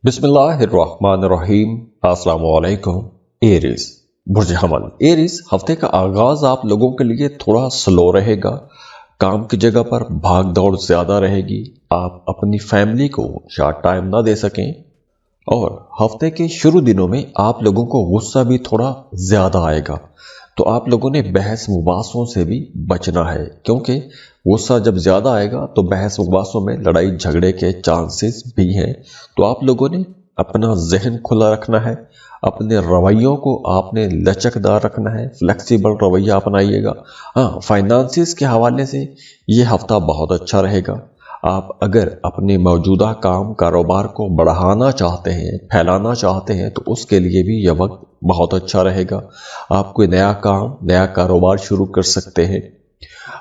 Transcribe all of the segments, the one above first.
बिस्मिल्लाहिर्रहमानिर्रहीम। अस्सलाम वालेकुम। एरीज बुर्ज हमल। एरीज हफ्ते का आगाज आप लोगों के लिए थोड़ा स्लो रहेगा। काम की जगह पर भाग दौड़ ज्यादा रहेगी। आप अपनी फैमिली को शायद टाइम ना दे सकें और हफ्ते के शुरू दिनों में आप लोगों को गुस्सा भी थोड़ा ज्यादा आएगा। तो आप लोगों ने बहस मुबासों से भी बचना है, क्योंकि गुस्सा जब ज्यादा आएगा तो बहस मुबासों में लड़ाई झगड़े के चांसेस भी हैं। तो आप लोगों ने अपना जहन खुला रखना है, अपने रवैयों को आपने लचकदार रखना है, फ्लेक्सिबल रवैया अपनाइएगा। हाँ, फाइनेंसिस के हवाले से ये हफ्ता बहुत अच्छा रहेगा। आप अगर अपने मौजूदा काम कारोबार को बढ़ाना चाहते हैं, फैलाना चाहते हैं, तो उसके लिए भी यह वक्त बहुत अच्छा रहेगा। आप कोई नया काम, नया कारोबार शुरू कर सकते हैं।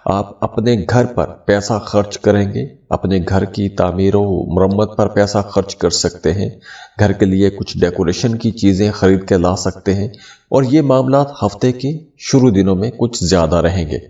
आप अपने घर पर पैसा खर्च करेंगे, अपने घर की तामीर व मरम्मत पर पैसा खर्च कर सकते हैं। घर के लिए कुछ डेकोरेशन की चीज़ें खरीद के ला सकते हैं। और ये मामलात हफ्ते के शुरू दिनों में कुछ ज़्यादा रहेंगे।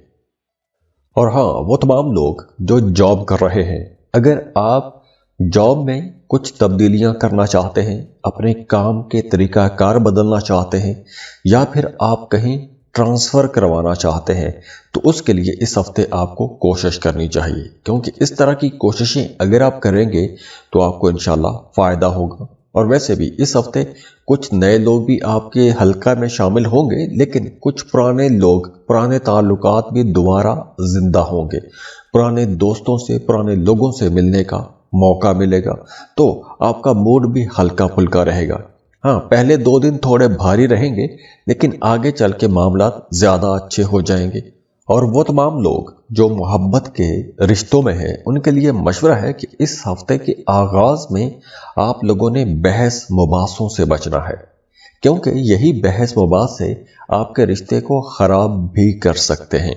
और हाँ, वो तमाम लोग जो जॉब कर रहे हैं, अगर आप जॉब में कुछ तब्दीलियां करना चाहते हैं, अपने काम के तरीकाकार बदलना चाहते हैं, या फिर आप कहीं ट्रांसफ़र करवाना चाहते हैं, तो उसके लिए इस हफ्ते आपको कोशिश करनी चाहिए, क्योंकि इस तरह की कोशिशें अगर आप करेंगे तो आपको इंशाल्लाह फ़ायदा होगा। और वैसे भी इस हफ्ते कुछ नए लोग भी आपके हलका में शामिल होंगे, लेकिन कुछ पुराने लोग, पुराने ताल्लुकात भी दोबारा जिंदा होंगे। पुराने दोस्तों से, पुराने लोगों से मिलने का मौका मिलेगा, तो आपका मूड भी हल्का फुल्का रहेगा। हाँ, पहले 2 दिन थोड़े भारी रहेंगे, लेकिन आगे चल के मामलात ज़्यादा अच्छे हो जाएंगे। और वो तमाम लोग जो मोहब्बत के रिश्तों में हैं, उनके लिए मशवरा है कि इस हफ्ते के आगाज़ में आप लोगों ने बहस मुबासों से बचना है, क्योंकि यही बहस मुबास से आपके रिश्ते को ख़राब भी कर सकते हैं।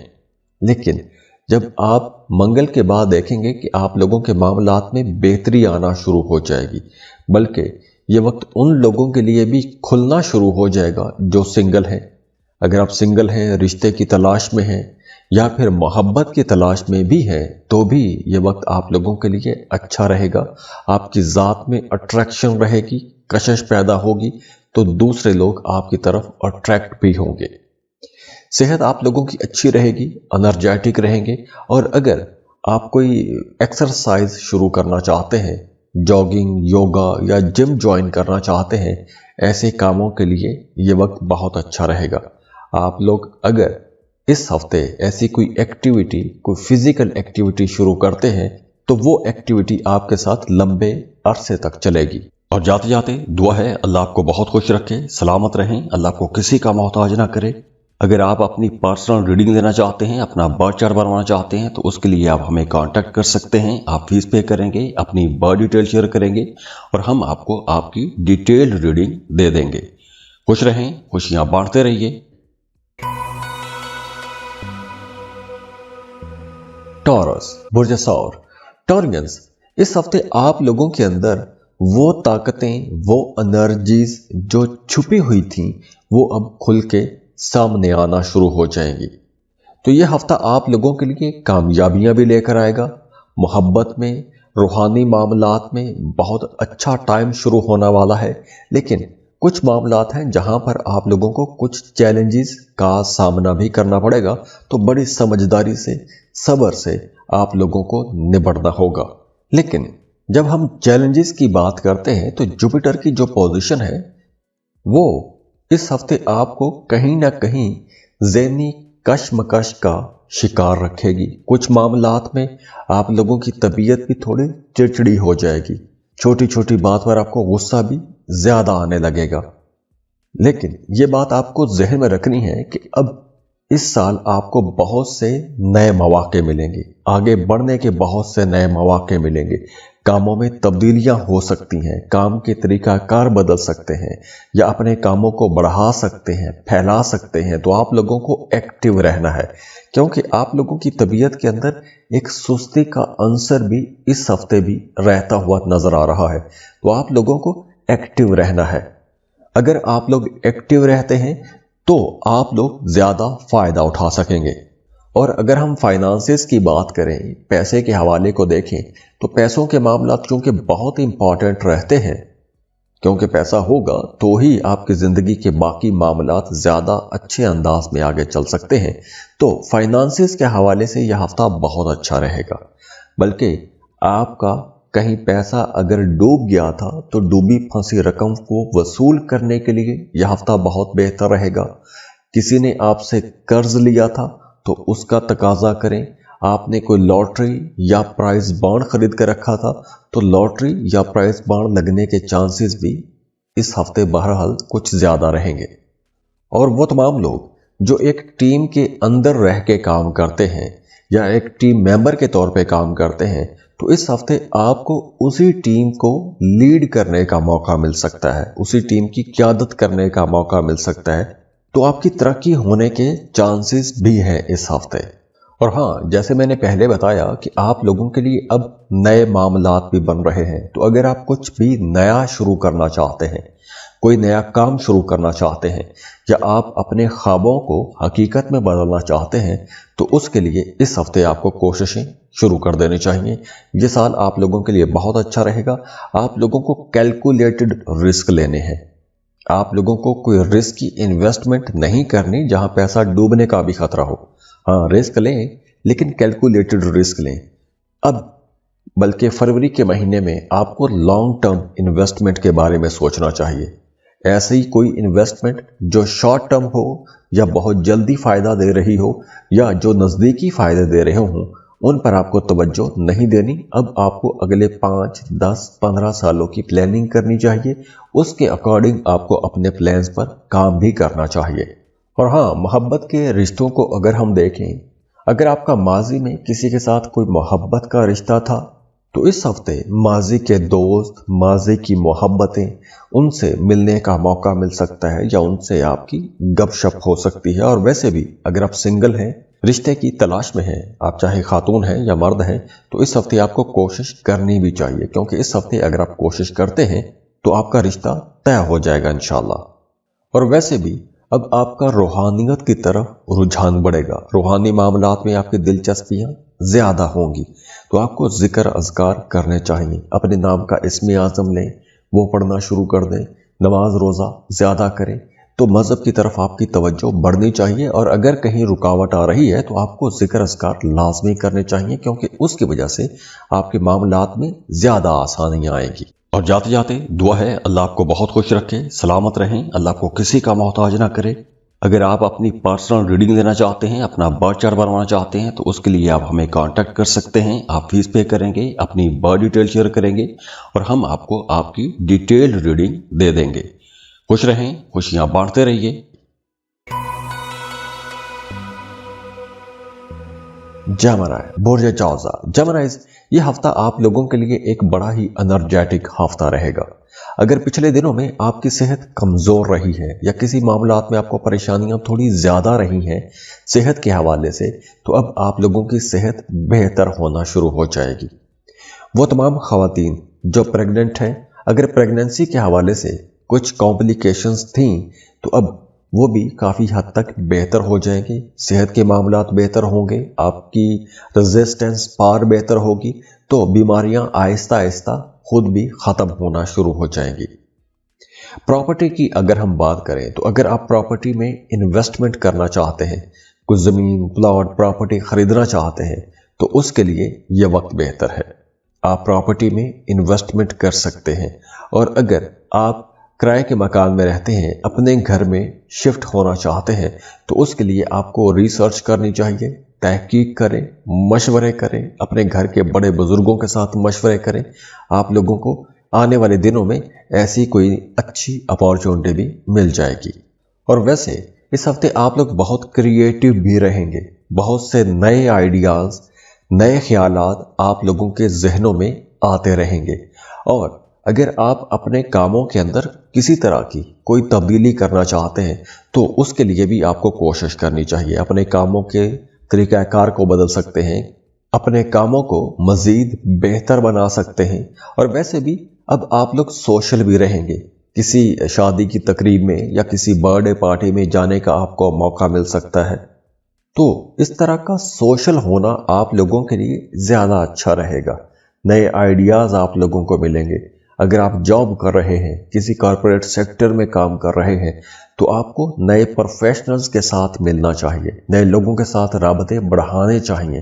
लेकिन जब आप मंगल के बाद देखेंगे कि आप लोगों के मामलात में बेहतरी आना शुरू हो जाएगी, बल्कि ये वक्त उन लोगों के लिए भी खुलना शुरू हो जाएगा जो सिंगल हैं। अगर आप सिंगल हैं, रिश्ते की तलाश में हैं, या फिर मोहब्बत की तलाश में भी हैं, तो भी ये वक्त आप लोगों के लिए अच्छा रहेगा। आपकी ज़ात में अट्रैक्शन रहेगी, कशिश पैदा होगी, तो दूसरे लोग आपकी तरफ अट्रैक्ट भी होंगे। सेहत आप लोगों की अच्छी रहेगी, एनर्जेटिक रहेंगे। और अगर आप कोई एक्सरसाइज शुरू करना चाहते हैं, जॉगिंग, योगा या जिम ज्वाइन करना चाहते हैं, ऐसे कामों के लिए ये वक्त बहुत अच्छा रहेगा। आप लोग अगर इस हफ्ते ऐसी कोई एक्टिविटी, कोई फिजिकल एक्टिविटी शुरू करते हैं, तो वो एक्टिविटी आपके साथ लंबे अरसे तक चलेगी। और जाते जाते दुआ है, अल्लाह आपको बहुत खुश रखे, सलामत रहें, अल्लाह आपको किसी का मोहताज ना करे। अगर आप अपनी पर्सनल रीडिंग लेना चाहते हैं, अपना बर्थ चार्ट बनवाना चाहते हैं, तो उसके लिए आप हमें कांटेक्ट कर सकते हैं। आप फीस पे करेंगे, अपनी बर्थ डिटेल शेयर करेंगे, और हम आपको आपकी डिटेल्ड रीडिंग दे देंगे। खुश रहें, खुशियां बांटते रहिए। टॉरस बुर्ज सौर। टॉरियंस, इस हफ्ते आप लोगों के अंदर वो ताकतें, वो एनर्जीज जो छुपी हुई थीं, वो अब खुल के सामने आना शुरू हो जाएंगी। तो ये हफ्ता आप लोगों के लिए कामयाबियां भी लेकर आएगा। मोहब्बत में, रूहानी मामलात में बहुत अच्छा टाइम शुरू होने वाला है। लेकिन कुछ मामलात हैं जहां पर आप लोगों को कुछ चैलेंजेस का सामना भी करना पड़ेगा। तो बड़ी समझदारी से, सब्र से आप लोगों को निपटना होगा। लेकिन जब हम चैलेंजेस की बात करते हैं, तो जुपिटर की जो पोजीशन है, वो इस हफ्ते आपको कहीं ना कहीं ज़हनी कशमकश का शिकार रखेगी। कुछ मामलात में आप लोगों की तबीयत भी थोड़ी चिड़चिड़ी हो जाएगी। छोटी छोटी बात पर आपको गुस्सा भी ज्यादा आने लगेगा। लेकिन ये बात आपको जहन में रखनी है कि अब इस साल आपको बहुत से नए मौके मिलेंगे, आगे बढ़ने के बहुत से नए मौके मिलेंगे। कामों में तब्दीलियां हो सकती हैं, काम के तरीकाकार बदल सकते हैं, या अपने कामों को बढ़ा सकते हैं, फैला सकते हैं। तो आप लोगों को एक्टिव रहना है, क्योंकि आप लोगों की तबीयत के अंदर एक सुस्ती का अंसर भी इस हफ्ते भी रहता हुआ नजर आ रहा है। तो आप लोगों को एक्टिव रहना है। अगर आप लोग एक्टिव रहते हैं तो आप लोग ज्यादा फायदा उठा सकेंगे। और अगर हम फाइनेंसेस की बात करें, पैसे के हवाले को देखें, तो पैसों के मामला चूंकि बहुत इंपॉर्टेंट रहते हैं, क्योंकि पैसा होगा तो ही आपकी ज़िंदगी के बाकी मामलात ज़्यादा अच्छे अंदाज में आगे चल सकते हैं। तो फाइनेंसिस के हवाले से यह हफ्ता बहुत अच्छा रहेगा, बल्कि आपका कहीं पैसा अगर डूब गया था तो डूबी फंसी रकम को वसूल करने के लिए यह हफ्ता बहुत बेहतर रहेगा। किसी ने आपसे कर्ज लिया था तो उसका तकाजा करें। आपने कोई लॉटरी या प्राइज बॉन्ड खरीद कर रखा था तो लॉटरी या प्राइज बॉन्ड लगने के चांसेस भी इस हफ्ते बहरहाल कुछ ज़्यादा रहेंगे। और वो तमाम लोग जो एक टीम के अंदर रह के काम करते हैं या एक टीम मेंबर के तौर पे काम करते हैं, तो इस हफ्ते आपको उसी टीम को लीड करने का मौका मिल सकता है, उसी टीम की क़यादत करने का मौका मिल सकता है। तो आपकी तरक्की होने के चांसेस भी हैं इस हफ्ते। और हाँ, जैसे मैंने पहले बताया कि आप लोगों के लिए अब नए मामलात भी बन रहे हैं। तो अगर आप कुछ भी नया शुरू करना चाहते हैं, कोई नया काम शुरू करना चाहते हैं, या आप अपने ख्वाबों को हकीकत में बदलना चाहते हैं, तो उसके लिए इस हफ्ते आपको कोशिशें शुरू कर देनी चाहिए। ये साल आप लोगों के लिए बहुत अच्छा रहेगा। आप लोगों को कैलकुलेटेड रिस्क लेने हैं। आप लोगों को कोई रिस्क की इन्वेस्टमेंट नहीं करनी जहां पैसा डूबने का भी खतरा हो। हाँ, रिस्क लें, लेकिन कैलकुलेटेड रिस्क लें। अब बल्कि फरवरी के महीने में आपको लॉन्ग टर्म इन्वेस्टमेंट के बारे में सोचना चाहिए। ऐसे ही कोई इन्वेस्टमेंट जो शॉर्ट टर्म हो या बहुत जल्दी फ़ायदा दे रही हो या जो नज़दीकी फ़ायदे दे रहे हों, उन पर आपको तवज्जो नहीं देनी। अब आपको अगले 5, 10, 15 सालों की प्लानिंग करनी चाहिए। उसके अकॉर्डिंग आपको अपने प्लान्स पर काम भी करना चाहिए। और हाँ, मोहब्बत के रिश्तों को अगर हम देखें, अगर आपका माजी में किसी के साथ कोई मोहब्बत का रिश्ता था, तो इस हफ्ते माजी के दोस्त, माजी की मोहब्बतें, उनसे मिलने का मौका मिल सकता है या उनसे आपकी गपशप हो सकती है। और वैसे भी अगर आप सिंगल हैं, रिश्ते की तलाश में हैं, आप चाहे खातून हैं या मर्द हैं, तो इस हफ्ते आपको कोशिश करनी भी चाहिए, क्योंकि इस हफ्ते अगर आप कोशिश करते हैं तो आपका रिश्ता तय हो जाएगा इंशाल्लाह। और वैसे भी अब आपका रूहानियत की तरफ रुझान बढ़ेगा। रूहानी मामलात में आपकी दिलचस्पियां ज़्यादा होंगी, तो आपको ज़िक्र अज़कार करने चाहिए। अपने नाम का इस्म आज़म लें, वो पढ़ना शुरू कर दें। नमाज रोज़ा ज़्यादा करें, तो मज़हब की तरफ आपकी तवज्जो बढ़नी चाहिए। और अगर कहीं रुकावट आ रही है तो आपको ज़िक्र अज़कार लाजमी करने चाहिए, क्योंकि उसकी वजह से आपके मामलात में ज़्यादा आसानियाँ आएंगी। और जाते जाते दुआ है अल्लाह आपको बहुत खुश रखे, सलामत रहें, अल्लाह आपको किसी का मोहताज ना करे। अगर आप अपनी पर्सनल रीडिंग लेना चाहते हैं, अपना बर्थ चार्ट बनवाना चाहते हैं, तो उसके लिए आप हमें कांटेक्ट कर सकते हैं। आप फीस पे करेंगे, अपनी बर्थ डिटेल शेयर करेंगे और हम आपको आपकी डिटेल्ड रीडिंग दे देंगे। खुश रहें, खुशियां बांटते रहिए। जेमिनी, बुर्ज जौज़ा। जेमिनीज़, ये हफ्ता आप लोगों के लिए एक बड़ा ही एनर्जेटिक हफ्ता रहेगा। अगर पिछले दिनों में आपकी सेहत कमज़ोर रही है या किसी मामलात में आपको परेशानियां थोड़ी ज़्यादा रही हैं सेहत के हवाले से, तो अब आप लोगों की सेहत बेहतर होना शुरू हो जाएगी। वो तमाम ख़वातीन जो प्रेग्नेंट हैं, अगर प्रेगनेंसी के हवाले से कुछ कॉम्प्लिकेशंस थीं, तो अब वो भी काफ़ी हद तक बेहतर हो जाएंगे। सेहत के मामलात बेहतर होंगे, आपकी रेजिस्टेंस पावर बेहतर होगी, तो बीमारियां आहिस्ता आहिस्ता खुद भी ख़त्म होना शुरू हो जाएंगी। प्रॉपर्टी की अगर हम बात करें, तो अगर आप प्रॉपर्टी में इन्वेस्टमेंट करना चाहते हैं, कुछ ज़मीन, प्लॉट, प्रॉपर्टी ख़रीदना चाहते हैं, तो उसके लिए ये वक्त बेहतर है। आप प्रॉपर्टी में इन्वेस्टमेंट कर सकते हैं। और अगर आप किराए के मकान में रहते हैं, अपने घर में शिफ्ट होना चाहते हैं, तो उसके लिए आपको रिसर्च करनी चाहिए, तहकीक करें, मशवरे करें, अपने घर के बड़े बुजुर्गों के साथ मशवरे करें। आप लोगों को आने वाले दिनों में ऐसी कोई अच्छी अपॉर्चुनिटी भी मिल जाएगी। और वैसे इस हफ्ते आप लोग बहुत क्रिएटिव भी रहेंगे। बहुत से नए आइडियाज़, नए ख्यालात आप लोगों के जहनों में आते रहेंगे। और अगर आप अपने कामों के अंदर किसी तरह की कोई तब्दीली करना चाहते हैं, तो उसके लिए भी आपको कोशिश करनी चाहिए। अपने कामों के तरीक़ाकार को बदल सकते हैं, अपने कामों को मज़ीद बेहतर बना सकते हैं। और वैसे भी अब आप लोग सोशल भी रहेंगे। किसी शादी की तकरीब में या किसी बर्थडे पार्टी में जाने का आपको मौका मिल सकता है। तो इस तरह का सोशल होना आप लोगों के लिए ज़्यादा अच्छा रहेगा। नए आइडियाज़ आप लोगों को मिलेंगे। अगर आप जॉब कर रहे हैं, किसी कॉर्पोरेट सेक्टर में काम कर रहे हैं, तो आपको नए प्रोफेशनल्स के साथ मिलना चाहिए, नए लोगों के साथ राबते बढ़ाने चाहिए,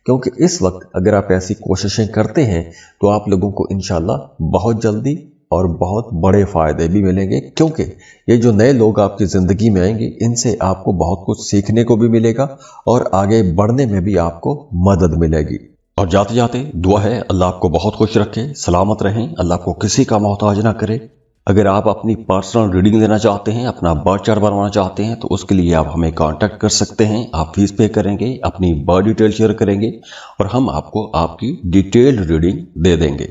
क्योंकि इस वक्त अगर आप ऐसी कोशिशें करते हैं तो आप लोगों को इंशाल्लाह बहुत जल्दी और बहुत बड़े फायदे भी मिलेंगे, क्योंकि ये जो नए लोग आपकी ज़िंदगी में आएंगे इनसे आपको बहुत कुछ सीखने को भी मिलेगा और आगे बढ़ने में भी आपको मदद मिलेगी। और जाते जाते दुआ है अल्लाह आपको बहुत खुश रखे, सलामत रहें, अल्लाह को किसी का मोहताज ना करे। अगर आप अपनी पर्सनल रीडिंग लेना चाहते हैं, अपना बर्थ चार्ट बनवाना चाहते हैं, तो उसके लिए आप हमें कांटेक्ट कर सकते हैं। आप फीस पे करेंगे, अपनी बर्थ डिटेल शेयर करेंगे और हम आपको आपकी डिटेल्ड रीडिंग दे देंगे।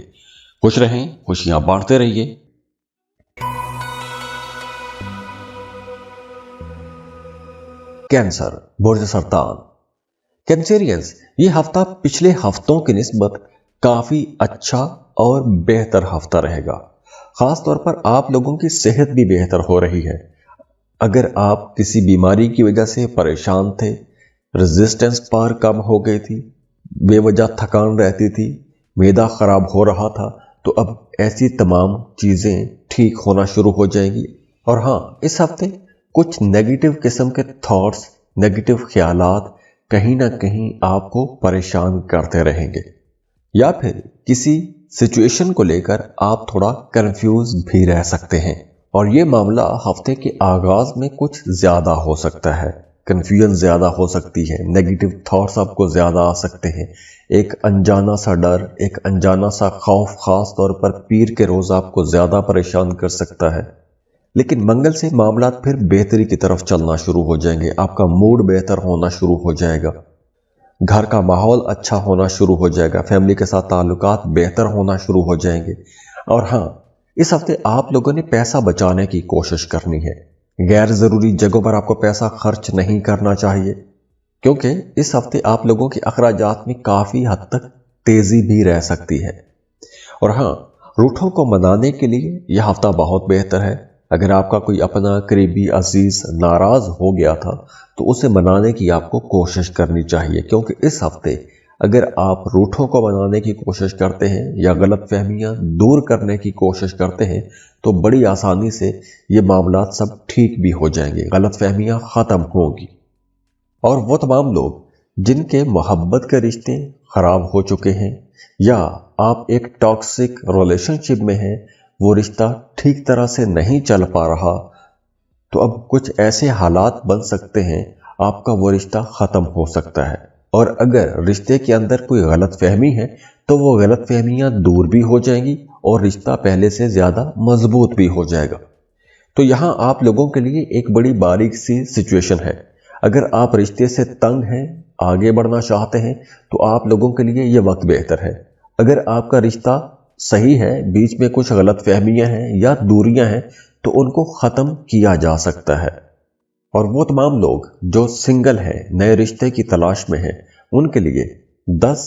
खुश रहें, खुशियां बांटते रहिए। कैंसर, बुर्ज सरतान। कैंसेरियंस, ये हफ्ता पिछले हफ्तों की निस्बत काफी अच्छा और बेहतर हफ्ता रहेगा। खास तौर पर आप लोगों की सेहत भी बेहतर हो रही है। अगर आप किसी बीमारी की वजह से परेशान थे, रेजिस्टेंस पावर कम हो गई थी, बेवजह थकान रहती थी, मैदा खराब हो रहा था, तो अब ऐसी तमाम चीजें ठीक होना शुरू हो जाएंगी। और हाँ, इस हफ्ते कुछ नेगेटिव किस्म के थॉट्स, नेगेटिव ख्यालात कहीं ना कहीं आपको परेशान करते रहेंगे, या फिर किसी सिचुएशन को लेकर आप थोड़ा कंफ्यूज भी रह सकते हैं। और ये मामला हफ्ते के आगाज में कुछ ज्यादा हो सकता है, कंफ्यूजन ज्यादा हो सकती है, नेगेटिव थॉट्स आपको ज्यादा आ सकते हैं, एक अनजाना सा डर, एक अनजाना सा खौफ खास तौर पर पीर के रोज आपको ज्यादा परेशान कर सकता है। लेकिन मंगल से मामला फिर बेहतरी की तरफ चलना शुरू हो जाएंगे, आपका मूड बेहतर होना शुरू हो जाएगा, घर का माहौल अच्छा होना शुरू हो जाएगा, फैमिली के साथ ताल्लुकात बेहतर होना शुरू हो जाएंगे। और हाँ, इस हफ्ते आप लोगों ने पैसा बचाने की कोशिश करनी है। गैर जरूरी जगहों पर आपको पैसा खर्च नहीं करना चाहिए, क्योंकि इस हफ्ते आप लोगों के अखराजात में काफी हद तक तेजी भी रह सकती है। और हाँ, रूठों को मनाने के लिए यह हफ्ता बहुत बेहतर है। अगर आपका कोई अपना करीबी अजीज नाराज हो गया था तो उसे मनाने की आपको कोशिश करनी चाहिए, क्योंकि इस हफ्ते अगर आप रूठों को मनाने की कोशिश करते हैं या गलत फहमियां दूर करने की कोशिश करते हैं तो बड़ी आसानी से ये मामला सब ठीक भी हो जाएंगे, गलत फहमियां खत्म होंगी। और वो तमाम लोग जिनके मोहब्बत के रिश्ते खराब हो चुके हैं या आप एक टॉक्सिक रिलेशनशिप में हैं, वो रिश्ता ठीक तरह से नहीं चल पा रहा, तो अब कुछ ऐसे हालात बन सकते हैं आपका वो रिश्ता खत्म हो सकता है। और अगर रिश्ते के अंदर कोई गलत फहमी है तो वो गलत फहमियां दूर भी हो जाएंगी और रिश्ता पहले से ज्यादा मजबूत भी हो जाएगा। तो यहाँ आप लोगों के लिए एक बड़ी बारीक सी सिचुएशन है। अगर आप रिश्ते से तंग हैं, आगे बढ़ना चाहते हैं, तो आप लोगों के लिए ये वक्त बेहतर है। अगर आपका रिश्ता सही है, बीच में कुछ गलत फहमियां हैं या दूरियां हैं, तो उनको खत्म किया जा सकता है। और वो तमाम लोग जो सिंगल हैं, नए रिश्ते की तलाश में हैं, उनके लिए 10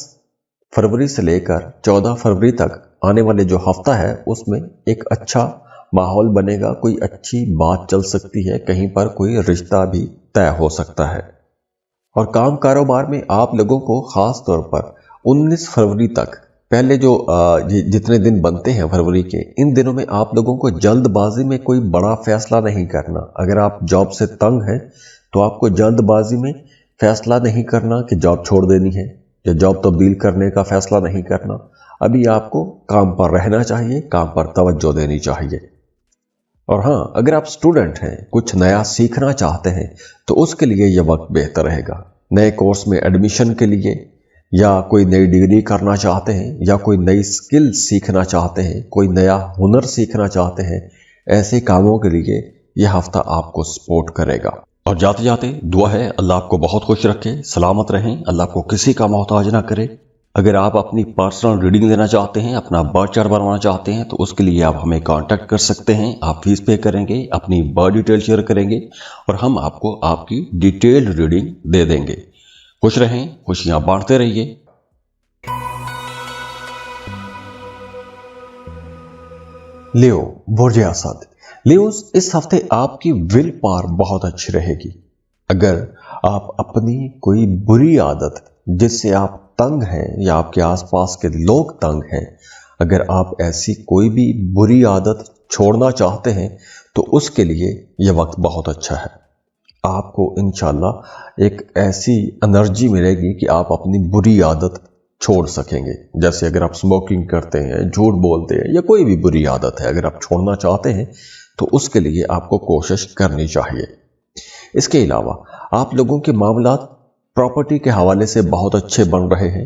फरवरी से लेकर 14 फरवरी तक आने वाले जो हफ्ता है उसमें एक अच्छा माहौल बनेगा, कोई अच्छी बात चल सकती है, कहीं पर कोई रिश्ता भी तय हो सकता है। और काम कारोबार में आप लोगों को खास तौर पर 19 फरवरी तक, पहले जो जितने दिन बनते हैं फरवरी के, इन दिनों में आप लोगों को जल्दबाजी में कोई बड़ा फैसला नहीं करना। अगर आप जॉब से तंग हैं तो आपको जल्दबाजी में फैसला नहीं करना कि जॉब छोड़ देनी है या जॉब तब्दील करने का फैसला नहीं करना। अभी आपको काम पर रहना चाहिए, काम पर तवज्जो देनी चाहिए। और हाँ, अगर आप स्टूडेंट हैं, कुछ नया सीखना चाहते हैं, तो उसके लिए यह वक्त बेहतर रहेगा। नए कोर्स में एडमिशन के लिए, या कोई नई डिग्री करना चाहते हैं, या कोई नई स्किल सीखना चाहते हैं, कोई नया हुनर सीखना चाहते हैं, ऐसे कामों के लिए यह हफ्ता आपको सपोर्ट करेगा। और जाते जाते दुआ है अल्लाह आपको बहुत खुश रखे, सलामत रहें, अल्लाह को किसी का मोहताज ना करे। अगर आप अपनी पर्सनल रीडिंग लेना चाहते हैं, अपना बर्थ चार्ट बनवाना चाहते हैं, तो उसके लिए आप हमें कांटेक्ट कर सकते हैं। आप फीस पे करेंगे, अपनी बर्थ डिटेल शेयर करेंगे और हम आपको आपकी डिटेल्ड रीडिंग दे देंगे। खुश रहें, खुशियां बांटते रहिए। लियो, बुर्ज असद। लियोस, इस हफ्ते आपकी विल पावर बहुत अच्छी रहेगी। अगर आप अपनी कोई बुरी आदत जिससे आप तंग हैं या आपके आसपास के लोग तंग हैं, अगर आप ऐसी कोई भी बुरी आदत छोड़ना चाहते हैं तो उसके लिए यह वक्त बहुत अच्छा है। आपको इंशाल्लाह एक ऐसी एनर्जी मिलेगी कि आप अपनी बुरी आदत छोड़ सकेंगे। जैसे अगर आप स्मोकिंग करते हैं, झूठ बोलते हैं या कोई भी बुरी आदत है, अगर आप छोड़ना चाहते हैं तो उसके लिए आपको कोशिश करनी चाहिए। इसके अलावा आप लोगों के मामलात प्रॉपर्टी के हवाले से बहुत अच्छे बन रहे हैं।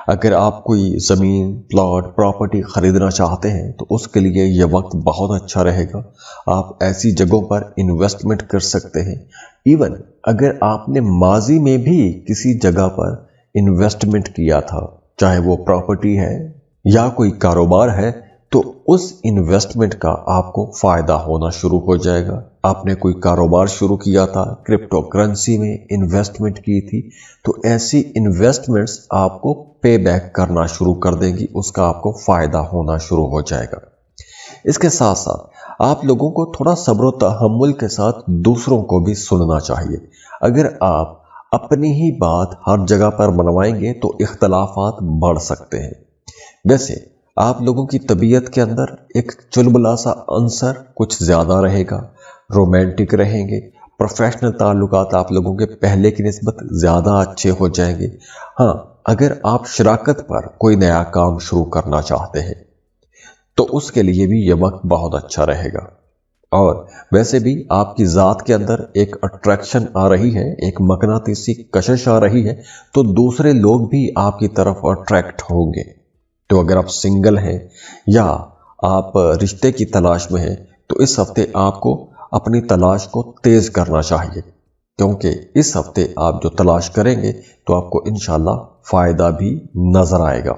अगर आप कोई ज़मीन, प्लॉट, प्रॉपर्टी ख़रीदना चाहते हैं तो उसके लिए यह वक्त बहुत अच्छा रहेगा। आप ऐसी जगहों पर इन्वेस्टमेंट कर सकते हैं। इवन अगर आपने माजी में भी किसी जगह पर इन्वेस्टमेंट किया था, चाहे वो प्रॉपर्टी है या कोई कारोबार है, तो उस इन्वेस्टमेंट का आपको फ़ायदा होना शुरू हो जाएगा। आपने कोई कारोबार शुरू किया था, क्रिप्टो करेंसी में इन्वेस्टमेंट की थी, तो ऐसी इन्वेस्टमेंट्स आपको पे बैक करना शुरू कर देंगी, उसका आपको फ़ायदा होना शुरू हो जाएगा। इसके साथ साथ आप लोगों को थोड़ा सब्र व तहम्मुल के साथ दूसरों को भी सुनना चाहिए। अगर आप अपनी ही बात हर जगह पर मनवाएंगे तो इख्तलाफात बढ़ सकते हैं। वैसे आप लोगों की तबीयत के अंदर एक चुलबुला सा अंसर कुछ ज़्यादा रहेगा, रोमांटिक रहेंगे, प्रोफेशनल ताल्लुकात आप लोगों के पहले की निस्बत ज़्यादा अच्छे हो जाएंगे। हाँ, अगर आप शराकत पर कोई नया काम शुरू करना चाहते हैं तो उसके लिए भी ये वक्त बहुत अच्छा रहेगा। और वैसे भी आपकी ज़ात के अंदर एक अट्रैक्शन आ रही है, एक मकनातीसी कशिश आ रही है, तो दूसरे लोग भी आपकी तरफ अट्रैक्ट होंगे। तो अगर आप सिंगल हैं या आप रिश्ते की तलाश में हैं तो इस हफ्ते आपको अपनी तलाश को तेज़ करना चाहिए, क्योंकि इस हफ्ते आप जो तलाश करेंगे तो आपको इंशाल्लाह फ़ायदा भी नज़र आएगा।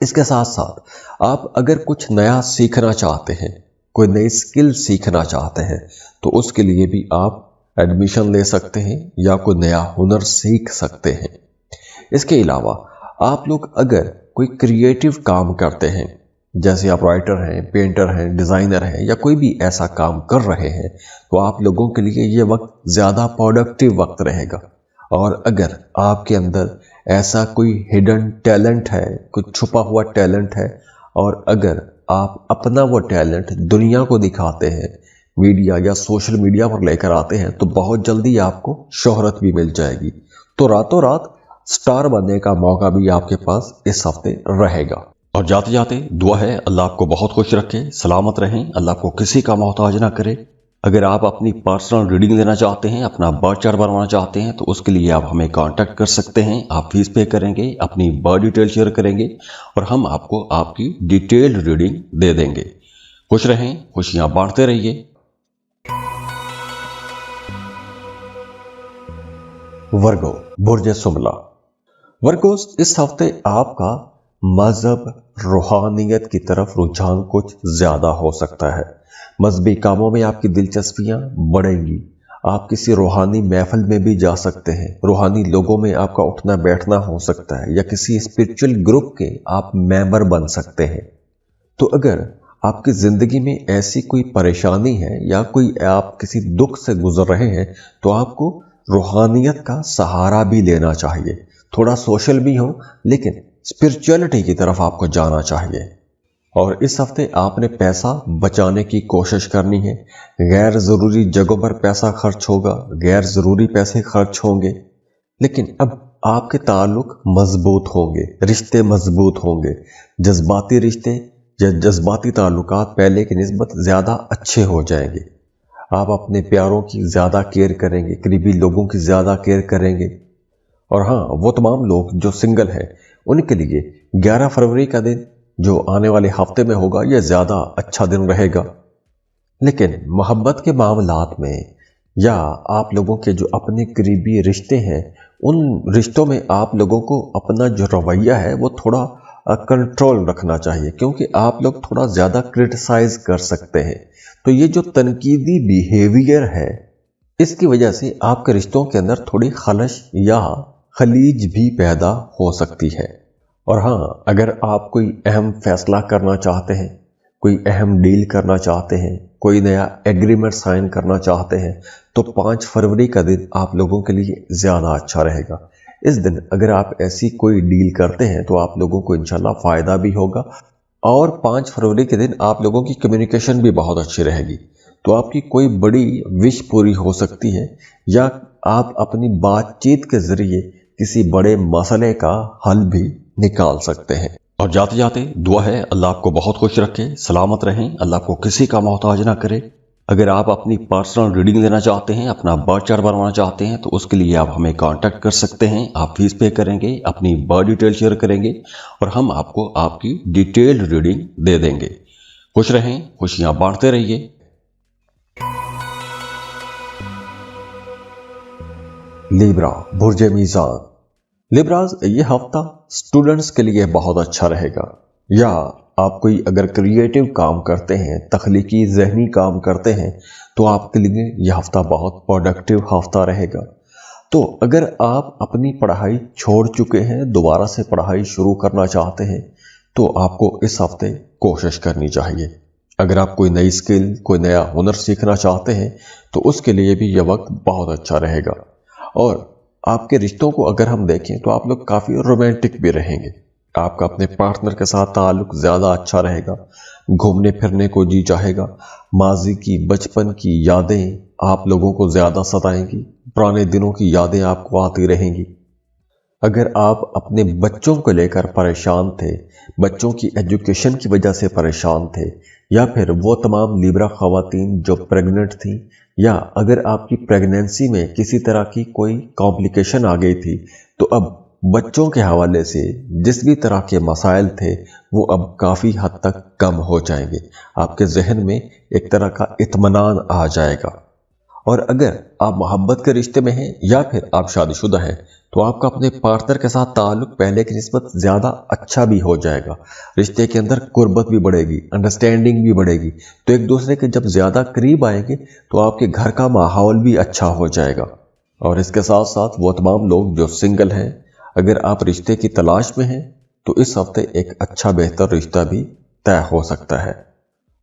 इसके साथ साथ आप अगर कुछ नया सीखना चाहते हैं, कोई नई स्किल सीखना चाहते हैं, तो उसके लिए भी आप एडमिशन ले सकते हैं या कोई नया हुनर सीख सकते हैं। इसके अलावा आप लोग अगर कोई क्रिएटिव काम करते हैं, जैसे आप राइटर हैं, पेंटर हैं, डिज़ाइनर हैं या कोई भी ऐसा काम कर रहे हैं, तो आप लोगों के लिए ये वक्त ज़्यादा प्रोडक्टिव वक्त रहेगा। और अगर आपके अंदर ऐसा कोई हिडन टैलेंट है, कुछ छुपा हुआ टैलेंट है, और अगर आप अपना वो टैलेंट दुनिया को दिखाते हैं, मीडिया या सोशल मीडिया पर लेकर आते हैं, तो बहुत जल्दी आपको शोहरत भी मिल जाएगी। तो रातों रात स्टार बनने का मौका भी आपके पास इस हफ्ते रहेगा। और जाते जाते दुआ है अल्लाह आपको बहुत खुश रखे, सलामत रहें, अल्लाह आपको किसी का मोहताज ना करे। अगर आप अपनी पर्सनल रीडिंग लेना चाहते हैं, अपना बर्थ चार्ट बनवाना चाहते हैं, तो उसके लिए आप हमें कांटेक्ट कर सकते हैं। आप फीस पे करेंगे, अपनी बर्थ डिटेल शेयर करेंगे और हम आपको आपकी डिटेल्ड रीडिंग दे देंगे। खुश रहें, खुशियां बांटते रहिए। वर्गो, बुर्ज सुमला। वर्गोस, इस हफ्ते आपका मजहब, रूहानियत की तरफ रुझान कुछ ज़्यादा हो सकता है। मजहबी कामों में आपकी दिलचस्पियां बढ़ेंगी। आप किसी रूहानी महफिल में भी जा सकते हैं। रूहानी लोगों में आपका उठना बैठना हो सकता है या किसी स्पिरिचुअल ग्रुप के आप मेंबर बन सकते हैं। तो अगर आपकी ज़िंदगी में ऐसी कोई परेशानी है या कोई आप किसी दुख से गुजर रहे हैं, तो आपको रूहानियत का सहारा भी लेना चाहिए। थोड़ा सोशल भी हो, लेकिन स्पिरिचुअलिटी की तरफ आपको जाना चाहिए। और इस हफ्ते आपने पैसा बचाने की कोशिश करनी है। गैर ज़रूरी जगहों पर पैसा खर्च होगा, गैर ज़रूरी पैसे खर्च होंगे, लेकिन अब आपके ताल्लुक मजबूत होंगे, रिश्ते मजबूत होंगे। जज्बाती रिश्ते या जज्बाती ताल्लुकात पहले की निस्बत ज़्यादा अच्छे हो जाएंगे। आप अपने प्यारों की ज़्यादा केयर करेंगे, करीबी लोगों की ज़्यादा केयर करेंगे। और हाँ, वो तमाम लोग जो सिंगल हैं, उनके लिए 11 फरवरी का दिन जो आने वाले हफ्ते में होगा, यह ज़्यादा अच्छा दिन रहेगा। लेकिन मोहब्बत के मामलात में या आप लोगों के जो अपने करीबी रिश्ते हैं, उन रिश्तों में आप लोगों को अपना जो रवैया है वो थोड़ा कंट्रोल रखना चाहिए, क्योंकि आप लोग थोड़ा ज़्यादा क्रिटिसाइज कर सकते हैं। तो ये जो तनकीदी बिहेवियर है, इसकी वजह से आपके रिश्तों के अंदर थोड़ी खलश या खलीज भी पैदा हो सकती है। और हाँ, अगर आप कोई अहम फैसला करना चाहते हैं, कोई अहम डील करना चाहते हैं, कोई नया एग्रीमेंट साइन करना चाहते हैं, तो 5 फरवरी का दिन आप लोगों के लिए ज़्यादा अच्छा रहेगा। इस दिन अगर आप ऐसी कोई डील करते हैं तो आप लोगों को इंशाल्लाह फ़ायदा भी होगा और 5 फरवरी के दिन आप लोगों की कम्युनिकेशन भी बहुत अच्छी रहेगी। तो आपकी कोई बड़ी विश पूरी हो सकती है या आप अपनी बातचीत के जरिए किसी बड़े मसले का हल भी निकाल सकते हैं। और जाते जाते दुआ है अल्लाह आपको बहुत खुश रखे, सलामत रहें, अल्लाह आपको किसी का मोहताज ना करे। अगर आप अपनी पर्सनल रीडिंग लेना चाहते हैं, अपना बर्थ चार्ट बनवाना चाहते हैं, तो उसके लिए आप हमें कांटेक्ट कर सकते हैं। आप फीस पे करेंगे, अपनी बर्थ डिटेल शेयर करेंगे और हम आपको आपकी डिटेल्ड रीडिंग दे देंगे। खुश रहें, खुशियां बांटते रहिए। लिब्रा, बुर्ज मीज़ान। लिब्राज, ये हफ्ता स्टूडेंट्स के लिए बहुत अच्छा रहेगा, या आप कोई अगर क्रिएटिव काम करते हैं, तख्लीकी जहनी काम करते हैं, तो आपके लिए यह हफ्ता बहुत प्रोडक्टिव हफ्ता रहेगा। तो अगर आप अपनी पढ़ाई छोड़ चुके हैं, दोबारा से पढ़ाई शुरू करना चाहते हैं, तो आपको इस हफ्ते कोशिश करनी चाहिए। अगर आप कोई नई स्किल, कोई नया हुनर सीखना चाहते हैं, तो उसके लिए भी यह वक्त बहुत अच्छा रहेगा। और आपके रिश्तों को अगर हम देखें तो आप लोग काफ़ी रोमांटिक भी रहेंगे। आपका अपने पार्टनर के साथ ताल्लुक ज़्यादा अच्छा रहेगा, घूमने फिरने को जी चाहेगा, माजी की बचपन की यादें आप लोगों को ज़्यादा सताएंगी, पुराने दिनों की यादें आपको आती रहेंगी। अगर आप अपने बच्चों को लेकर परेशान थे, बच्चों की एजुकेशन की वजह से परेशान थे, या फिर वो तमाम लिब्रा ख़वातीन जो प्रेग्नेंट थी, या अगर आपकी प्रेगनेंसी में किसी तरह की कोई कॉम्प्लिकेशन आ गई थी, तो अब बच्चों के हवाले से जिस भी तरह के मसाइल थे वो अब काफ़ी हद तक कम हो जाएंगे। आपके जहन में एक तरह का इत्मीनान आ जाएगा। और अगर आप मोहब्बत के रिश्ते में हैं या फिर आप शादीशुदा हैं, तो आपका अपने पार्टनर के साथ ताल्लुक पहले की निस्बत ज़्यादा अच्छा भी हो जाएगा। रिश्ते के अंदर कुर्बत भी बढ़ेगी, अंडरस्टैंडिंग भी बढ़ेगी। तो एक दूसरे के जब ज़्यादा करीब आएंगे तो आपके घर का माहौल भी अच्छा हो जाएगा। और इसके साथ साथ वो तमाम लोग जो सिंगल हैं, अगर आप रिश्ते की तलाश में हैं, तो इस हफ्ते एक अच्छा बेहतर रिश्ता भी तय हो सकता है।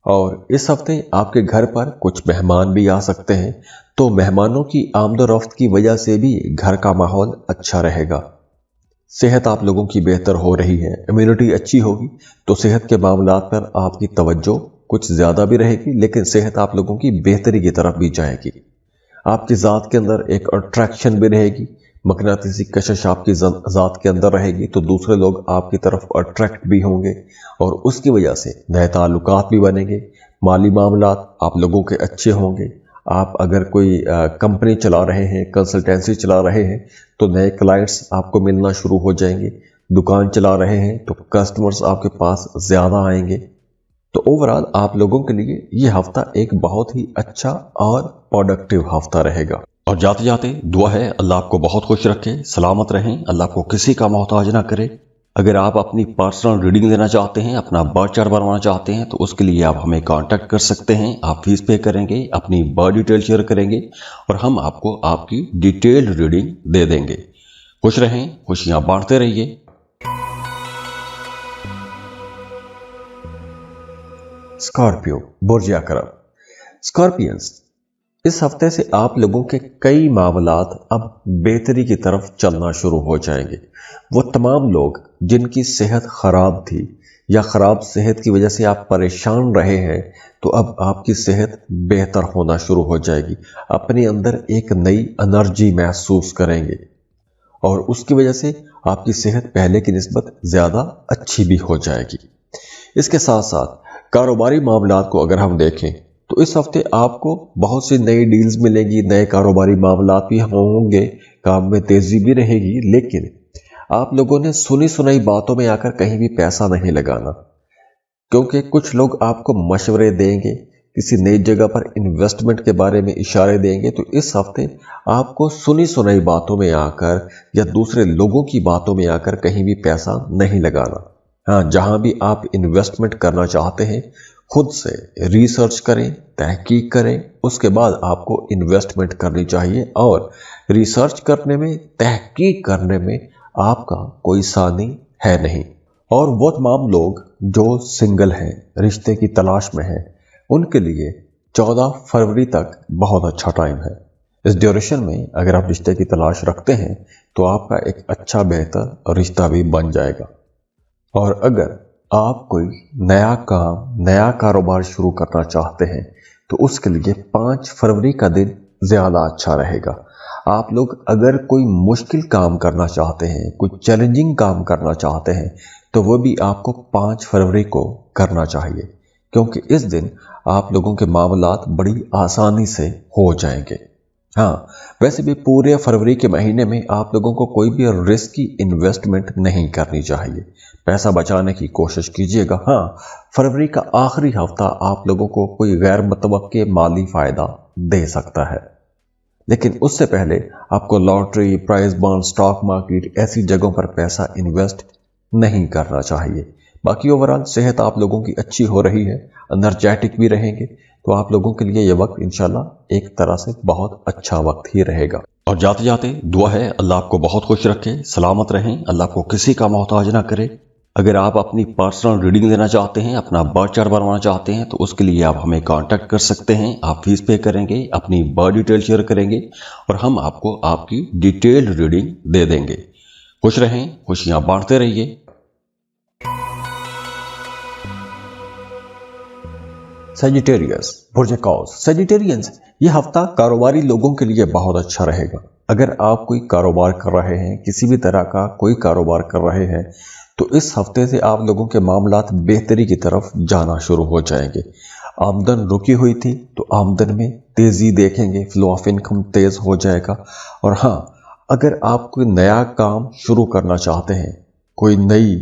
और इस हफ्ते आपके घर पर कुछ मेहमान भी आ सकते हैं, तो मेहमानों की आमदोरफ्त की वजह से भी घर का माहौल अच्छा रहेगा। सेहत आप लोगों की बेहतर हो रही है, इम्यूनिटी अच्छी होगी, तो सेहत के मामलात पर आपकी तवज्जो कुछ ज़्यादा भी रहेगी, लेकिन सेहत आप लोगों की बेहतरी की तरफ भी जाएगी। आपकी ज़ात के अंदर एक अट्रैक्शन भी रहेगी, मकनातीसी कशिश आपकी ज़ात के अंदर रहेगी, तो दूसरे लोग आपकी तरफ अट्रैक्ट भी होंगे और उसकी वजह से नए ताल्लुकात भी बनेंगे। माली मामलात आप लोगों के अच्छे होंगे। आप अगर कोई कंपनी चला रहे हैं, कंसल्टेंसी चला रहे हैं, तो नए क्लाइंट्स आपको मिलना शुरू हो जाएंगे। दुकान चला रहे हैं तो कस्टमर्स आपके पास ज़्यादा आएंगे। तो ओवरऑल आप लोगों के लिए ये हफ्ता एक बहुत ही अच्छा और प्रोडक्टिव हफ्ता रहेगा। और जाते जाते दुआ है अल्लाह आपको बहुत खुश रखे, सलामत रहें, अल्लाह आपको किसी का मोहताज ना करे। अगर आप अपनी पर्सनल रीडिंग लेना चाहते हैं, अपना बर्थ चार्ट बनवाना चाहते हैं, तो उसके लिए आप हमें कांटेक्ट कर सकते हैं। आप फीस पे करेंगे, अपनी बर्थ डिटेल शेयर करेंगे और हम आपको आपकी डिटेल्ड रीडिंग दे देंगे। खुश रहें, खुशियां बांटते रहिए। स्कॉर्पियो, बुर्ज अकरब। स्कॉर्पियंस, इस हफ्ते से आप लोगों के कई मामलात अब बेहतरी की तरफ चलना शुरू हो जाएंगे। वो तमाम लोग जिनकी सेहत खराब थी या खराब सेहत की वजह से आप परेशान रहे हैं, तो अब आपकी सेहत बेहतर होना शुरू हो जाएगी। अपने अंदर एक नई एनर्जी महसूस करेंगे और उसकी वजह से आपकी सेहत पहले की निस्बत ज़्यादा अच्छी भी हो जाएगी। इसके साथ साथ कारोबारी मामलात को अगर हम देखें, तो इस हफ्ते आपको बहुत सी नई डील्स मिलेगी, नए कारोबारी मामलात भी होंगे, काम में तेजी भी रहेगी। लेकिन आप लोगों ने सुनी सुनाई बातों में आकर कहीं भी पैसा नहीं लगाना, क्योंकि कुछ लोग आपको मशवरे देंगे, किसी नई जगह पर इन्वेस्टमेंट के बारे में इशारे देंगे। तो इस हफ्ते आपको सुनी सुनाई बातों में आकर या दूसरे लोगों की बातों में आकर कहीं भी पैसा नहीं लगाना। हाँ, जहां भी आप इन्वेस्टमेंट करना चाहते हैं, खुद से रिसर्च करें, तहकीक करें, उसके बाद आपको इन्वेस्टमेंट करनी चाहिए। और रिसर्च करने में, तहकीक करने में आपका कोई सानी है नहीं। और वो तमाम लोग जो सिंगल हैं, रिश्ते की तलाश में हैं, उनके लिए 14 फरवरी तक बहुत अच्छा टाइम है। इस ड्यूरेशन में अगर आप रिश्ते की तलाश रखते हैं, तो आपका एक अच्छा बेहतर रिश्ता भी बन जाएगा। और अगर आप कोई नया काम, नया कारोबार शुरू करना चाहते हैं तो उसके लिए 5 फरवरी का दिन ज़्यादा अच्छा रहेगा। आप लोग अगर कोई मुश्किल काम करना चाहते हैं, कोई चैलेंजिंग काम करना चाहते हैं तो वो भी आपको 5 फरवरी को करना चाहिए, क्योंकि इस दिन आप लोगों के मामलात बड़ी आसानी से हो जाएंगे। हाँ, वैसे भी पूरे फरवरी के महीने में आप लोगों को कोई भी रिस्की इन्वेस्टमेंट नहीं करनी चाहिए। पैसा बचाने की कोशिश कीजिएगा। हाँ, फरवरी का आखिरी हफ्ता आप लोगों को कोई गैर मुतवक्के माली फायदा दे सकता है, लेकिन उससे पहले आपको lottery, prize bond, stock market ऐसी जगहों पर पैसा इन्वेस्ट नहीं करना चाहिए। बाकी ओवरऑल सेहत आप लोगों की अच्छी हो रही है, एनर्जेटिक भी रहेंगे, तो आप लोगों के लिए यह वक्त इंशाल्लाह एक तरह से बहुत अच्छा वक्त ही रहेगा। और जाते जाते दुआ है अल्लाह आपको बहुत खुश रखे, सलामत रहें, अल्लाह आपको किसी का मोहताज ना करे। अगर आप अपनी पर्सनल रीडिंग लेना चाहते हैं, अपना बर्थ चार्ट बनवाना चाहते हैं तो उसके लिए आप हमें कांटेक्ट कर सकते हैं। आप फीस पे करेंगे, अपनी बर्थ डिटेल शेयर करेंगे और हम आपको आपकी डिटेल्ड रीडिंग दे देंगे। खुश रहें, खुशियां बांटते रहिए। सेजिटेरियस, बुर्ज कौस। सेजिटेरियंस, ये हफ्ता कारोबारी लोगों के लिए बहुत अच्छा रहेगा। अगर आप कोई कारोबार कर रहे हैं, किसी भी तरह का कोई कारोबार कर रहे हैं तो इस हफ्ते से आप लोगों के मामलात बेहतरी की तरफ जाना शुरू हो जाएंगे। आमदन रुकी हुई थी तो आमदन में तेजी देखेंगे, फ्लो ऑफ इनकम तेज हो जाएगा। और हाँ, अगर आप कोई नया काम शुरू करना चाहते हैं, कोई नई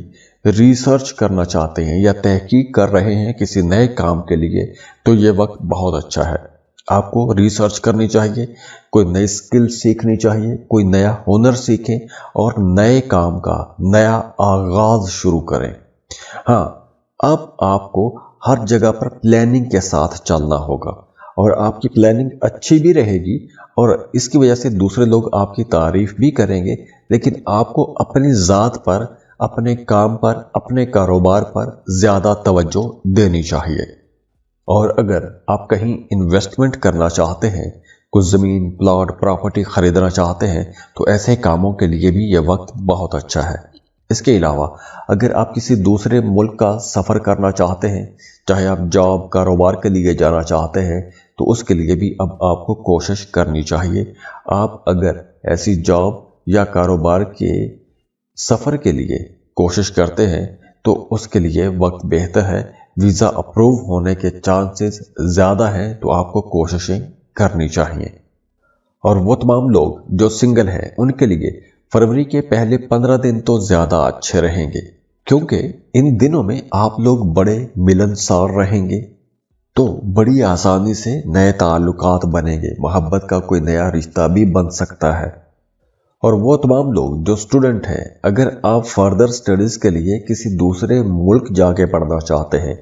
रिसर्च करना चाहते हैं या तहकीक कर रहे हैं किसी नए काम के लिए, तो ये वक्त बहुत अच्छा है। आपको रिसर्च करनी चाहिए, कोई नई स्किल सीखनी चाहिए, कोई नया हुनर सीखें और नए काम का नया आगाज शुरू करें। हाँ, अब आपको हर जगह पर प्लानिंग के साथ चलना होगा और आपकी प्लानिंग अच्छी भी रहेगी और इसकी वजह से दूसरे लोग आपकी तारीफ भी करेंगे, लेकिन आपको अपनी ज़ात पर, अपने काम पर, अपने कारोबार पर ज़्यादा तवज्जो देनी चाहिए। और अगर आप कहीं इन्वेस्टमेंट करना चाहते हैं, कुछ ज़मीन, प्लॉट, प्रॉपर्टी खरीदना चाहते हैं तो ऐसे कामों के लिए भी यह वक्त बहुत अच्छा है। इसके अलावा अगर आप किसी दूसरे मुल्क का सफ़र करना चाहते हैं, चाहे आप जॉब, कारोबार के लिए जाना चाहते हैं, तो उसके लिए भी अब आपको कोशिश करनी चाहिए। आप अगर ऐसी जॉब या कारोबार के सफ़र के लिए कोशिश करते हैं तो उसके लिए वक्त बेहतर है, वीज़ा अप्रूव होने के चांसेस ज़्यादा हैं, तो आपको कोशिशें करनी चाहिए। और वो तमाम लोग जो सिंगल हैं उनके लिए फरवरी के पहले 15 दिन तो ज़्यादा अच्छे रहेंगे, क्योंकि इन दिनों में आप लोग बड़े मिलनसार रहेंगे, तो बड़ी आसानी से नए ताल्लुकात बनेंगे, मोहब्बत का कोई नया रिश्ता भी बन सकता है। और वो तमाम लोग जो स्टूडेंट हैं, अगर आप फर्दर स्टडीज़ के लिए किसी दूसरे मुल्क जाके पढ़ना चाहते हैं,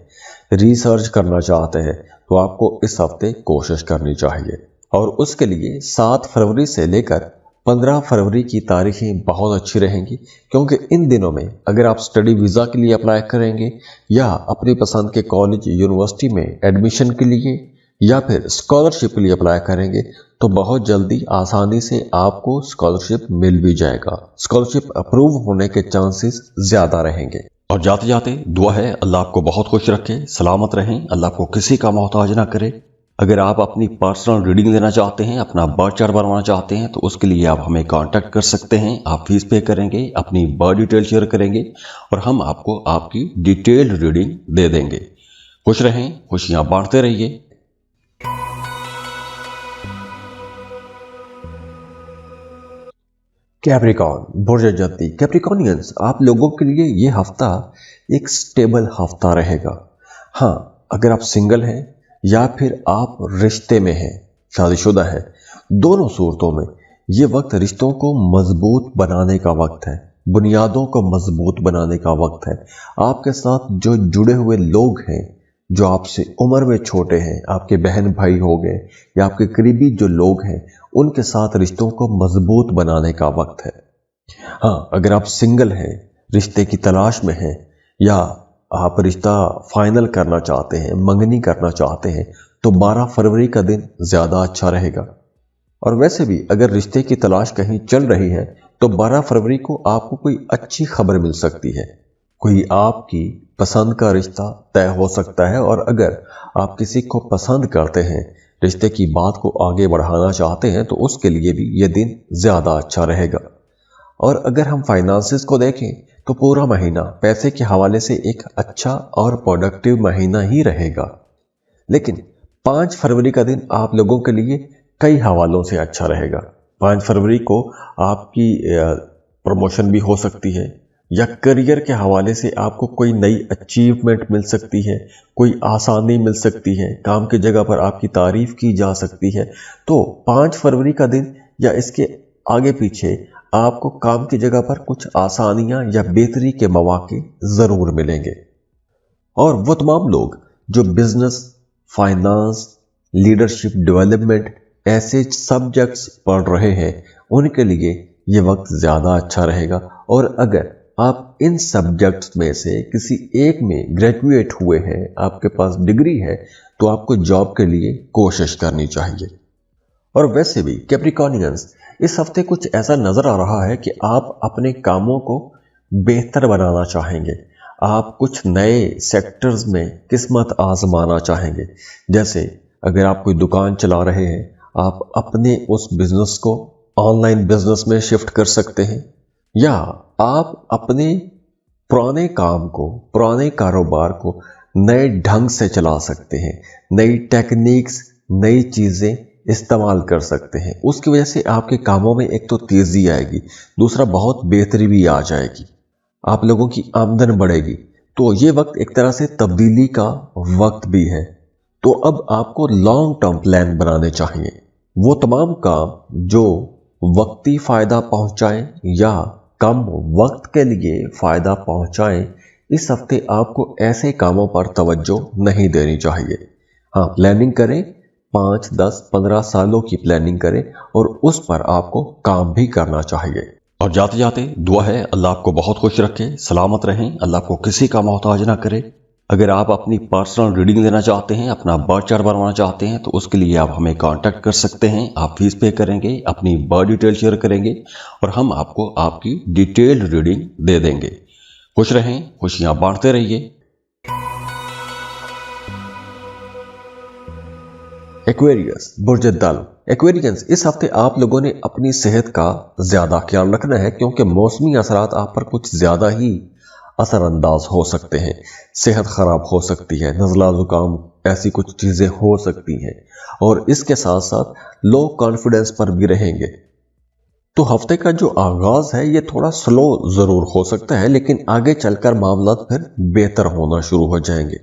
रिसर्च करना चाहते हैं, तो आपको इस हफ्ते कोशिश करनी चाहिए। और उसके लिए 7 फरवरी से लेकर 15 फरवरी की तारीखें बहुत अच्छी रहेंगी, क्योंकि इन दिनों में अगर आप स्टडी वीज़ा के लिए अप्लाई करेंगे या अपनी पसंद के कॉलेज, यूनिवर्सिटी में एडमिशन के लिए या फिर स्कॉलरशिप के लिए अप्लाई करेंगे तो बहुत जल्दी आसानी से आपको स्कॉलरशिप मिल भी जाएगा। स्कॉलरशिप अप्रूव होने के चांसेस ज़्यादा रहेंगे। और जाते जाते दुआ है अल्लाह आपको बहुत खुश रखे, सलामत रहें, अल्लाह आपको किसी का मोहताज ना करे। अगर आप अपनी पर्सनल रीडिंग लेना चाहते हैं, अपना बर्थ चार्ट बनवाना चाहते हैं तो उसके लिए आप हमें कांटेक्ट कर सकते हैं। आप फीस पे करेंगे, अपनी बर्थ डिटेल शेयर करेंगे और हम आपको आपकी डिटेल्ड रीडिंग दे देंगे। खुश रहें, खुशियां बांटते रहिए। कैप्रिकॉन, बुर्ज जद्दी। कैप्रिकॉनियंस, आप लोगों के लिए ये हफ्ता एक स्टेबल हफ्ता रहेगा। हाँ, अगर आप सिंगल हैं या फिर आप रिश्ते में हैं, शादीशुदा हैं, दोनों सूरतों में ये वक्त रिश्तों को मजबूत बनाने का वक्त है, बुनियादों को मजबूत बनाने का वक्त है। आपके साथ जो जुड़े हुए लोग हैं, जो आपसे उम्र में छोटे हैं, आपके बहन भाई हो गए या आपके करीबी जो लोग हैं, उनके साथ रिश्तों को मजबूत बनाने का वक्त है। हाँ, अगर आप सिंगल हैं, रिश्ते की तलाश में हैं या आप रिश्ता फाइनल करना चाहते हैं, मंगनी करना चाहते हैं, तो 12 फरवरी का दिन ज़्यादा अच्छा रहेगा। और वैसे भी अगर रिश्ते की तलाश कहीं चल रही है तो 12 फरवरी को आपको कोई अच्छी खबर मिल सकती है। कोई आपकी पसंद का रिश्ता तय हो सकता है, और अगर आप किसी को पसंद करते हैं, रिश्ते की बात को आगे बढ़ाना चाहते हैं, तो उसके लिए भी ये दिन ज़्यादा अच्छा रहेगा। और अगर हम फाइनेंसेस को देखें तो पूरा महीना पैसे के हवाले से एक अच्छा और प्रोडक्टिव महीना ही रहेगा। लेकिन 5 फरवरी का दिन आप लोगों के लिए कई हवालों से अच्छा रहेगा। 5 फरवरी को आपकी प्रमोशन भी हो सकती है, या करियर के हवाले से आपको कोई नई अचीवमेंट मिल सकती है, कोई आसानी मिल सकती है, काम की जगह पर आपकी तारीफ की जा सकती है। तो 5 फरवरी का दिन या इसके आगे पीछे आपको काम की जगह पर कुछ आसानियां या बेहतरी के मौके ज़रूर मिलेंगे। और वो तमाम लोग जो बिजनेस, फाइनेंस, लीडरशिप डेवलपमेंट ऐसे सब्जेक्ट्स पढ़ रहे हैं, उनके लिए ये वक्त ज़्यादा अच्छा रहेगा। और अगर आप इन सब्जेक्ट्स में से किसी एक में ग्रेजुएट हुए हैं, आपके पास डिग्री है, तो आपको जॉब के लिए कोशिश करनी चाहिए। और वैसे भी कैप्रिकॉर्नियंस, इस हफ्ते कुछ ऐसा नज़र आ रहा है कि आप अपने कामों को बेहतर बनाना चाहेंगे। आप कुछ नए सेक्टर्स में किस्मत आजमाना चाहेंगे। जैसे अगर आप कोई दुकान चला रहे हैं, आप अपने उस बिजनेस को ऑनलाइन बिजनेस में शिफ्ट कर सकते हैं, या आप अपने पुराने काम को, पुराने कारोबार को नए ढंग से चला सकते हैं। नई टेक्निक्स, नई चीज़ें इस्तेमाल कर सकते हैं। उसकी वजह से आपके कामों में एक तो तेज़ी आएगी, दूसरा बहुत बेहतरी भी आ जाएगी, आप लोगों की आमदन बढ़ेगी। तो ये वक्त एक तरह से तब्दीली का वक्त भी है। तो अब आपको लॉन्ग टर्म प्लान बनाने चाहिए। वो तमाम काम जो वक्ती फ़ायदा पहुंचाएं या कम वक्त के लिए फ़ायदा पहुंचाएं, इस हफ्ते आपको ऐसे कामों पर तवज्जो नहीं देनी चाहिए। हाँ, प्लानिंग करें, 5, 10, 15 सालों की प्लानिंग करें, और उस पर आपको काम भी करना चाहिए। और जाते जाते दुआ है, अल्लाह आपको बहुत खुश रखे, सलामत रहें, अल्लाह आपको किसी का मोहताज ना करे। अगर आप अपनी पर्सनल रीडिंग लेना चाहते हैं, अपना बर्थ चार्ट बनवाना चाहते हैं, तो उसके लिए आप हमें कांटेक्ट कर सकते हैं। आप फीस पे करेंगे, अपनी बर्थ डिटेल शेयर करेंगे, और हम आपको आपकी डिटेल्ड रीडिंग दे देंगे। खुश रहें, खुशियां बांटते रहिए। एक्वेरियस, बुर्ज दल। एक्वेरियंस, इस हफ्ते आप लोगों ने अपनी सेहत का ज्यादा ख्याल रखना है, क्योंकि मौसमी असरात आप पर कुछ ज्यादा ही असरअंदाज हो सकते हैं। सेहत खराब हो सकती है, नज़ला जुकाम, ऐसी कुछ चीजें हो सकती हैं, और इसके साथ साथ लो कॉन्फिडेंस पर भी रहेंगे। तो हफ्ते का जो आगाज है ये थोड़ा स्लो जरूर हो सकता है, लेकिन आगे चलकर मामला फिर बेहतर होना शुरू हो जाएंगे।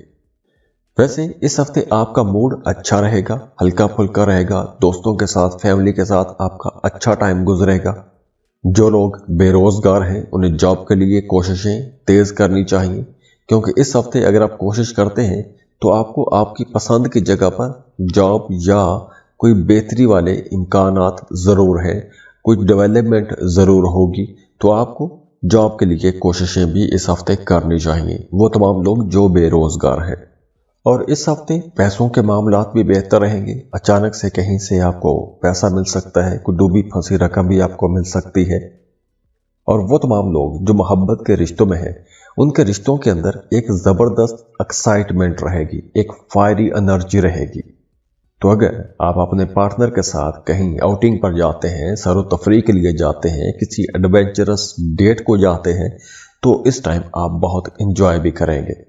वैसे इस हफ्ते आपका मूड अच्छा रहेगा, हल्का फुल्का रहेगा, दोस्तों के साथ, फैमिली के साथ आपका अच्छा टाइम गुजरेगा। जो लोग बेरोजगार हैं, उन्हें जॉब के लिए कोशिशें तेज करनी चाहिए, क्योंकि इस हफ्ते अगर आप कोशिश करते हैं तो आपको आपकी पसंद की जगह पर जॉब या कोई बेहतरी वाले इम्कानात ज़रूर हैं, कुछ डेवलपमेंट ज़रूर होगी। तो आपको जॉब के लिए कोशिशें भी इस हफ्ते करनी चाहिए, वो तमाम लोग जो बेरोजगार हैं। और इस हफ्ते पैसों के मामलात भी बेहतर रहेंगे। अचानक से कहीं से आपको पैसा मिल सकता है, कोई डूबी फंसी रकम भी आपको मिल सकती है। और वो तमाम लोग जो मोहब्बत के रिश्तों में हैं, उनके रिश्तों के अंदर एक ज़बरदस्त एक्साइटमेंट रहेगी, एक फायरी एनर्जी रहेगी। तो अगर आप अपने पार्टनर के साथ कहीं आउटिंग पर जाते हैं, सैर तफरीह के लिए जाते हैं, किसी एडवेंचरस डेट को जाते हैं, तो इस टाइम आप बहुत इंजॉय भी करेंगे।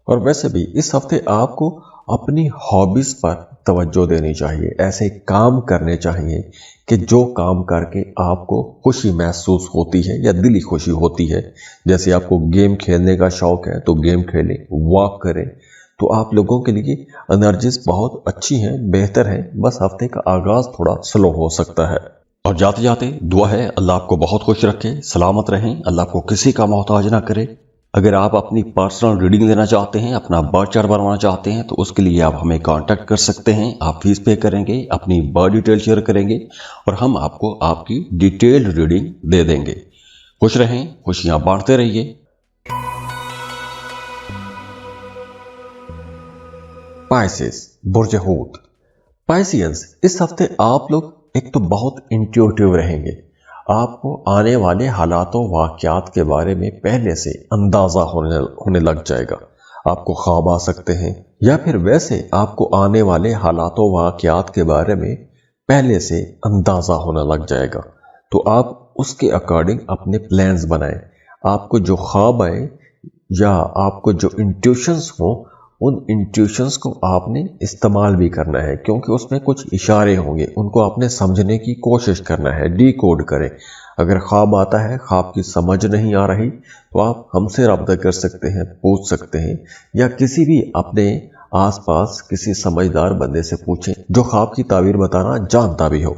और वैसे भी इस हफ्ते आपको अपनी हॉबीज पर तवज्जो देनी चाहिए। ऐसे काम करने चाहिए कि जो काम करके आपको खुशी महसूस होती है या दिली खुशी होती है। जैसे आपको गेम खेलने का शौक है तो गेम खेलें, वॉक करें। तो आप लोगों के लिए एनर्जीज बहुत अच्छी हैं, बेहतर हैं। बस हफ्ते का आगाज थोड़ा स्लो हो सकता है। और जाते जाते दुआ है, अल्लाह आपको बहुत खुश रखे, सलामत रहें, अल्लाह आपको किसी का मोहताज ना करे। अगर आप अपनी पर्सनल रीडिंग लेना चाहते हैं, अपना बर्थ चार्ट बनवाना चाहते हैं, तो उसके लिए आप हमें कांटेक्ट कर सकते हैं। आप फीस पे करेंगे, अपनी बर्थ डिटेल शेयर करेंगे, और हम आपको आपकी डिटेल्ड रीडिंग दे देंगे। खुश रहें, खुशियां बांटते रहिए। पाइसेस, बुर्ज हूत। पाइसियंस, इस हफ्ते आप लोग एक तो बहुत इंट्यूटिव रहेंगे, آپ کو آنے والے حالات و واقعات کے بارے میں پہلے سے اندازہ ہونے لگ جائے گا۔ آپ کو خواب آ سکتے ہیں، یا پھر ویسے آپ کو آنے والے حالات و واقعات کے بارے میں پہلے سے اندازہ ہونے لگ جائے گا۔ تو آپ اس کے اکارڈنگ اپنے پلانز بنائیں۔ آپ کو جو خواب آئے یا آپ کو جو انٹیوشنز ہوں، ان انٹیوشنز کو آپ نے استعمال بھی کرنا ہے، کیونکہ اس میں کچھ اشارے ہوں گے، ان کو آپ نے سمجھنے کی کوشش کرنا ہے، ڈی کوڈ کریں۔ اگر خواب آتا ہے، خواب کی سمجھ نہیں آ رہی، تو آپ ہم سے رابطہ کر سکتے ہیں، پوچھ سکتے ہیں، یا کسی بھی اپنے آس پاس کسی سمجھدار بندے سے پوچھیں جو خواب کی تعبیر بتانا جانتا بھی ہو۔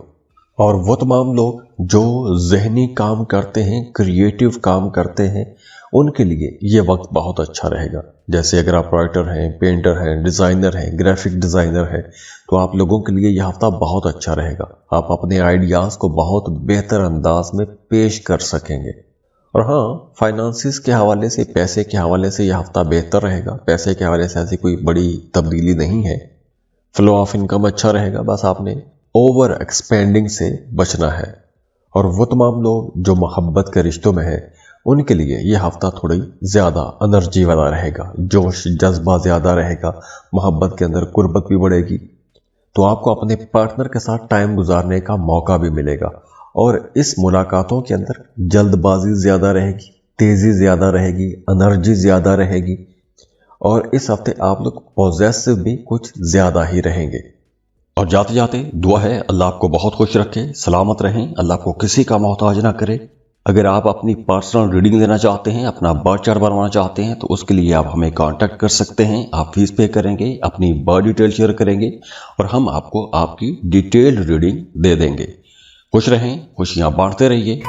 اور وہ تمام لوگ جو ذہنی کام کرتے ہیں، کریٹیو کام کرتے ہیں، ان کے لیے یہ وقت بہت اچھا رہے گا۔ جیسے اگر آپ رائٹر ہیں، پینٹر ہیں، ڈیزائنر ہیں، گرافک ڈیزائنر ہیں، تو آپ لوگوں کے لیے یہ ہفتہ بہت اچھا رہے گا۔ آپ اپنے آئیڈیاز کو بہت بہتر انداز میں پیش کر سکیں گے۔ اور ہاں، فائنانسز کے حوالے سے، پیسے کے حوالے سے یہ ہفتہ بہتر رہے گا۔ پیسے کے حوالے سے ایسی کوئی بڑی تبدیلی نہیں ہے، فلو آف انکم اچھا رہے گا، بس آپ نے اوور ایکسپینڈنگ سے بچنا ہے۔ اور وہ تمام لوگ جو محبت کے رشتوں میں ہیں، ان کے لیے یہ ہفتہ تھوڑی زیادہ انرجی والا رہے گا، جوش جذبہ زیادہ رہے گا، محبت کے اندر قربت بھی بڑھے گی، تو آپ کو اپنے پارٹنر کے ساتھ ٹائم گزارنے کا موقع بھی ملے گا۔ اور اس ملاقاتوں کے اندر جلد بازی زیادہ رہے گی، تیزی زیادہ رہے گی، انرجی زیادہ رہے گی، اور اس ہفتے آپ لوگ پوزیسو بھی کچھ زیادہ ہی رہیں گے۔ اور جاتے جاتے دعا ہے اللہ آپ کو بہت خوش رکھے، سلامت رہیں، اللہ آپ کو کسی کا محتاج نہ کرے۔ اگر آپ اپنی پرسنل ریڈنگ لینا چاہتے ہیں، اپنا برتھ چارٹ بنوانا چاہتے ہیں، تو اس کے لیے آپ ہمیں کانٹیکٹ کر سکتے ہیں۔ آپ فیس پے کریں گے، اپنی برتھ ڈیٹیل شیئر کریں گے، اور ہم آپ کو آپ کی ڈیٹیلڈ ریڈنگ دے دیں گے۔ خوش رہیں، خوشیاں بانٹتے رہیے۔